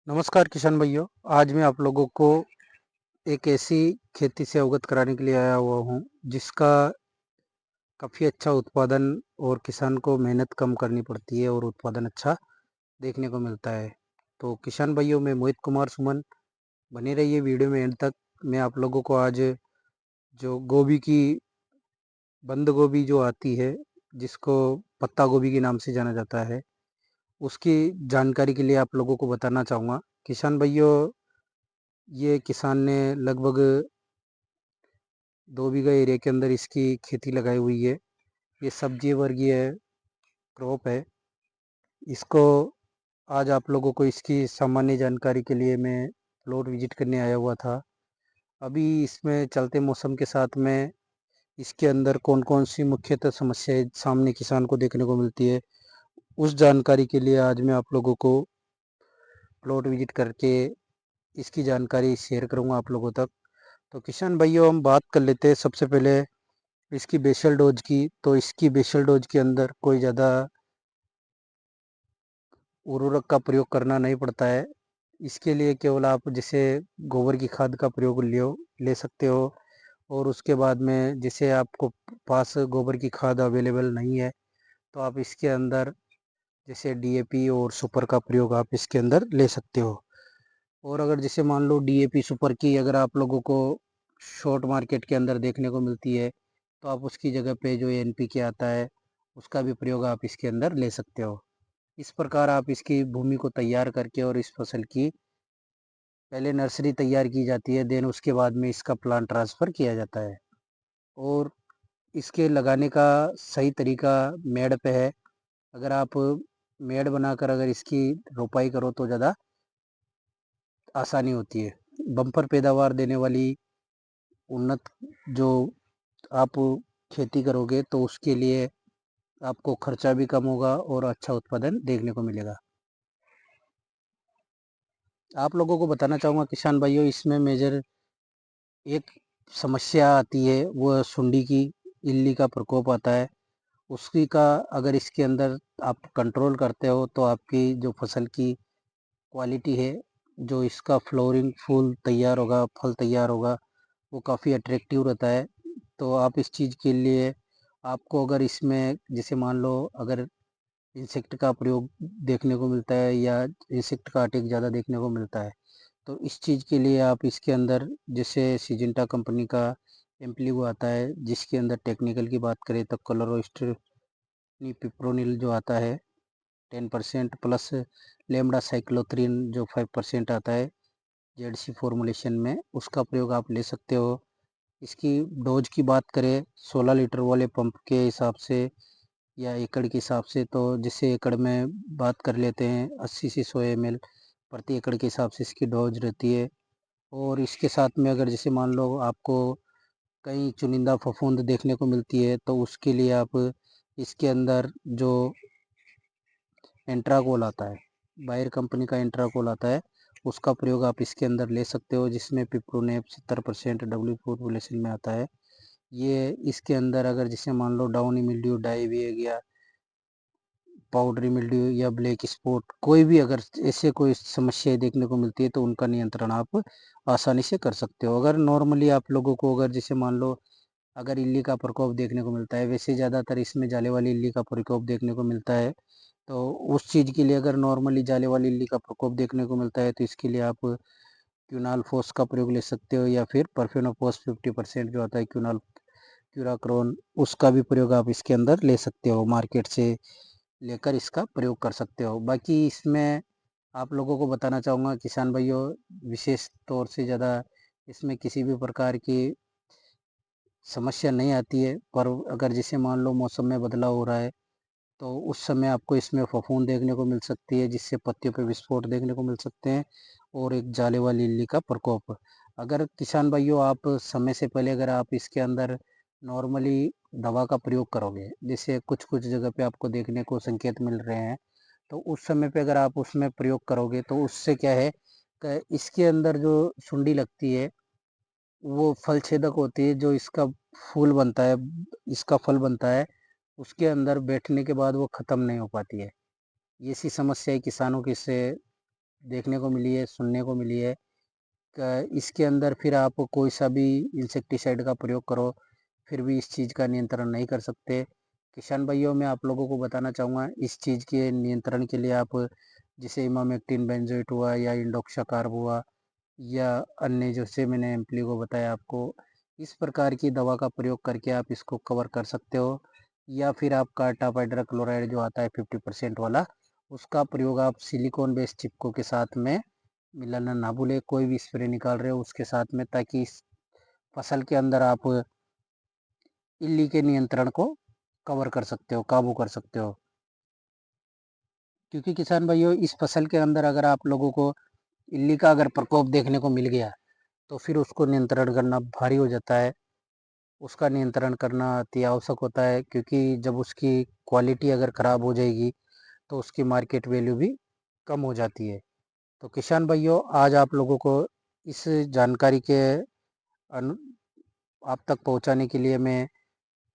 नमस्कार किसान भाइयों। आज मैं आप लोगों को एक ऐसी खेती से अवगत कराने के लिए आया हुआ हूँ जिसका काफ़ी अच्छा उत्पादन और किसान को मेहनत कम करनी पड़ती है और उत्पादन अच्छा देखने को मिलता है। तो किसान भाइयों, मैं मोहित कुमार सुमन, बने रहिए वीडियो में एंड तक। मैं आप लोगों को आज जो गोभी की बंद गोभी जो आती है, जिसको पत्ता गोभी के नाम से जाना जाता है, उसकी जानकारी के लिए आप लोगों को बताना चाहूँगा। किसान भाइयों, ये किसान ने लगभग 2 बीघा एरिया के अंदर इसकी खेती लगाई हुई है। ये सब्जी वर्गीय क्रॉप है। इसको आज आप लोगों को इसकी सामान्य जानकारी के लिए मैं प्लॉट विजिट करने आया हुआ था। अभी इसमें चलते मौसम के साथ में इसके अंदर कौन कौन सी मुख्यतः समस्याएं सामने किसान को देखने को मिलती है, उस जानकारी के लिए आज मैं आप लोगों को प्लॉट विजिट करके इसकी जानकारी शेयर करूंगा आप लोगों तक। तो किसान भाइयों, हम बात कर लेते हैं सबसे पहले इसकी बेसल डोज की। तो इसकी बेसल डोज के अंदर कोई ज़्यादा उर्वरक का प्रयोग करना नहीं पड़ता है। इसके लिए केवल आप जैसे गोबर की खाद का प्रयोग ले सकते हो। और उसके बाद में जैसे आपको पास गोबर की खाद अवेलेबल नहीं है, तो आप इसके अंदर जैसे डीएपी और सुपर का प्रयोग आप इसके अंदर ले सकते हो। और अगर जैसे मान लो डीएपी सुपर की अगर आप लोगों को शॉर्ट मार्केट के अंदर देखने को मिलती है, तो आप उसकी जगह पे जो एनपीके आता है उसका भी प्रयोग आप इसके अंदर ले सकते हो। इस प्रकार आप इसकी भूमि को तैयार करके और इस फसल की पहले नर्सरी तैयार की जाती है, देन उसके बाद में इसका प्लांट ट्रांसफ़र किया जाता है। और इसके लगाने का सही तरीका मेड़ पे है। अगर आप मेड़ बनाकर अगर इसकी रोपाई करो तो ज़्यादा आसानी होती है। बम्पर पैदावार देने वाली उन्नत जो आप खेती करोगे तो उसके लिए आपको खर्चा भी कम होगा और अच्छा उत्पादन देखने को मिलेगा। आप लोगों को बताना चाहूँगा किसान भाइयों, इसमें मेजर एक समस्या आती है, वो सुंडी की, इल्ली का प्रकोप आता है। उसकी का अगर इसके अंदर आप कंट्रोल करते हो तो आपकी जो फसल की क्वालिटी है, जो इसका फ्लोरिंग फूल तैयार होगा, फल तैयार होगा, वो काफ़ी अट्रैक्टिव रहता है। तो आप इस चीज़ के लिए आपको अगर इसमें जैसे मान लो अगर इंसेक्ट का प्रयोग देखने को मिलता है या इंसेक्ट का अटैक ज़्यादा देखने को मिलता है, तो इस चीज़ के लिए आप इसके अंदर जैसे सिजेंटा कंपनी का एम्पलीगो आता है, जिसके अंदर टेक्निकल की बात करें तो क्लोरोस्ट्रीनिपिप्रोनिल जो आता है 10% प्लस लेमडा साइक्लोथ्रीन जो 5% आता है जेडसी फॉर्मुलेशन में, उसका प्रयोग आप ले सकते हो। इसकी डोज की बात करें 16 लीटर वाले पंप के हिसाब से या एकड़ के हिसाब से, तो जैसे एकड़ में बात कर लेते हैं 80 से 100 ml प्रति एकड़ के हिसाब से इसकी डोज रहती है। और इसके साथ में अगर जैसे मान लो आपको कहीं चुनिंदा फफूंद देखने को मिलती है, तो उसके लिए आप इसके अंदर जो एंट्राकोल आता है, बायर कंपनी का एंट्राकोल आता है, उसका प्रयोग आप इसके अंदर ले सकते हो, जिसमें पिप्रोनेप 70% डब्ल्यू फॉर्मुलेशन में आता है। ये इसके अंदर अगर जैसे मान लो डाउनी मिल्ड्यू, डाई बैग या पाउडरी मिल्ड्यू या ब्लैक स्पॉट, कोई भी अगर ऐसे कोई समस्याएं देखने को मिलती है तो उनका नियंत्रण आप आसानी से कर सकते हो। अगर नॉर्मली आप लोगों को अगर जैसे मान लो अगर इल्ली का प्रकोप देखने को मिलता है, वैसे ज़्यादातर इसमें जाले वाली इल्ली का प्रकोप देखने को मिलता है, तो उस चीज़ के लिए अगर नॉर्मली जाले वाली इल्ली का प्रकोप देखने को मिलता है तो इसके लिए आप क्यूनाल फोस का प्रयोग ले सकते हो या फिर परफेनोफोस 50% जो आता है क्यूनाल क्यूराक्रोन, उसका भी प्रयोग आप इसके अंदर ले सकते हो, मार्केट से लेकर इसका प्रयोग कर सकते हो। बाकी इसमें आप लोगों को बताना चाहूँगा किसान भाइयों, विशेष तौर से ज़्यादा इसमें किसी भी प्रकार की समस्या नहीं आती है। पर अगर जैसे मान लो मौसम में बदलाव हो रहा है, तो उस समय आपको इसमें फफूंद देखने को मिल सकती है, जिससे पत्तियों पे विस्फोट देखने को मिल सकते हैं और एक जाले वाली इल्ली का प्रकोप। अगर किसान भाइयों आप समय से पहले अगर आप इसके अंदर नॉर्मली दवा का प्रयोग करोगे, जैसे कुछ-कुछ जगह पे आपको देखने को संकेत मिल रहे हैं, तो उस समय पे अगर आप उसमें प्रयोग करोगे तो उससे क्या है क इसके अंदर जो सुंडी लगती है, वो फल छेदक होती है, जो इसका फूल बनता है, इसका फल बनता है, उसके अंदर बैठने के बाद वो ख़त्म नहीं हो पाती है। ये सी समस्याएँ किसानों की से देखने को मिली है, सुनने को मिली है। इसके अंदर फिर आप कोई सा भी इंसेक्टिसाइड का प्रयोग करो, फिर भी इस चीज़ का नियंत्रण नहीं कर सकते। किसान भाइयों, मैं आप लोगों को बताना चाहूँगा, इस चीज़ के नियंत्रण के लिए आप जैसे इमामेक्टिन बेंजोएट हुआ या इंडोक्साकार्ब हुआ या अन्य जैसे मैंने एम्प्लीगो बताया आपको, इस प्रकार की दवा का प्रयोग करके आप इसको कवर कर सकते हो। या फिर आप कार्टाप हाइड्रोक्लोराइड जो आता है 50% वाला, उसका प्रयोग आप सिलिकॉन बेस्ड चिपको के साथ में मिलाना ना भूले। कोई भी स्प्रे निकाल रहे हो उसके साथ में, ताकि इस फसल के अंदर आप इल्ली के नियंत्रण को कवर कर सकते हो, काबू कर सकते हो। क्योंकि किसान भाइयों, इस फसल के अंदर अगर आप लोगों को इल्ली का अगर प्रकोप देखने को मिल गया, तो फिर उसको नियंत्रण करना भारी हो जाता है। उसका नियंत्रण करना अति आवश्यक होता है, क्योंकि जब उसकी क्वालिटी अगर ख़राब हो जाएगी, तो उसकी मार्केट वैल्यू भी कम हो जाती है। तो किसान भाइयों, आज आप लोगों को इस जानकारी के अनु आप तक पहुंचाने के लिए मैं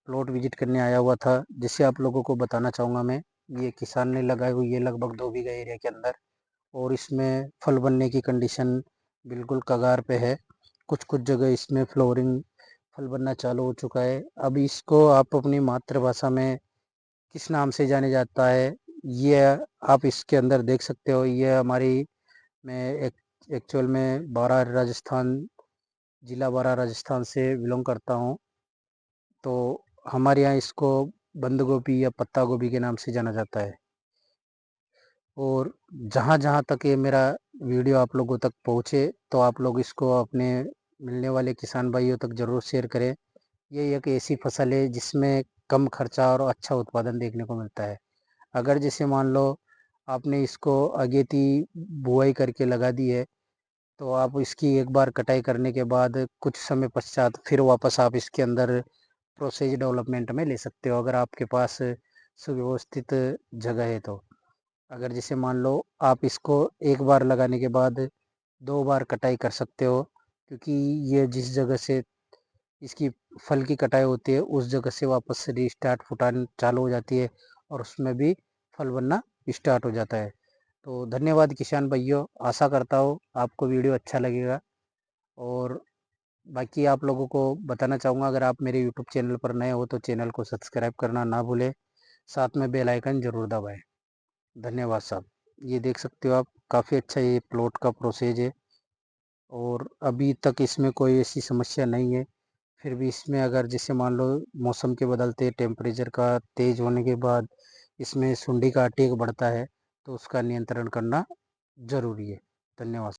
प्लॉट विजिट करने आया हुआ था, जिससे आप लोगों को बताना चाहूँगा मैं। ये किसान ने लगाई हुई है लगभग 2 बीघा एरिया के अंदर, और इसमें फल बनने की कंडीशन बिल्कुल कगार पे है। कुछ-कुछ जगह इसमें फ्लावरिंग फल बनना चालू हो चुका है। अब इसको आप अपनी मातृभाषा में किस नाम से जाने जाता है, ये आप इसके अंदर देख सकते हो। ये हमारी मैं एक्चुअल में बारां राजस्थान, ज़िला बारां राजस्थान से बिलॉन्ग करता हूँ। तो हमारे यहाँ इसको बंद गोभी या पत्ता गोभी के नाम से जाना जाता है। और जहाँ-जहाँ तक ये मेरा वीडियो आप लोगों तक पहुँचे, तो आप लोग इसको अपने मिलने वाले किसान भाइयों तक ज़रूर शेयर करें। ये एक ऐसी फसल है जिसमें कम खर्चा और अच्छा उत्पादन देखने को मिलता है। अगर जैसे मान लो आपने इसको अगेती बुआई करके लगा दी है, तो आप इसकी एक बार कटाई करने के बाद कुछ समय पश्चात फिर वापस आप इसके अंदर प्रोसेज डेवलपमेंट में ले सकते हो, अगर आपके पास सुव्यवस्थित जगह है तो। अगर जैसे मान लो आप इसको एक बार लगाने के बाद 2 बार कटाई कर सकते हो, क्योंकि ये जिस जगह से इसकी फल की कटाई होती है, उस जगह से वापस से रीस्टार्ट फुटान चालू हो जाती है, और उसमें भी फल बनना स्टार्ट हो जाता है। तो धन्यवाद किसान भाइयों, आशा करता हूँ आपको वीडियो अच्छा लगेगा। और बाकी आप लोगों को बताना चाहूँगा, अगर आप मेरे यूट्यूब चैनल पर नए हो तो चैनल को सब्सक्राइब करना ना भूलें, साथ में बेल आइकन ज़रूर दबाएँ। धन्यवाद साहब। ये देख सकते हो आप, काफ़ी अच्छा ये प्लॉट का प्रोसेस है, और अभी तक इसमें कोई ऐसी समस्या नहीं है। फिर भी इसमें अगर जैसे मान लो मौसम के बदलते टेम्परेचर का तेज़ होने के बाद इसमें सुंडी का अटैक बढ़ता है, तो उसका नियंत्रण करना ज़रूरी है। धन्यवाद।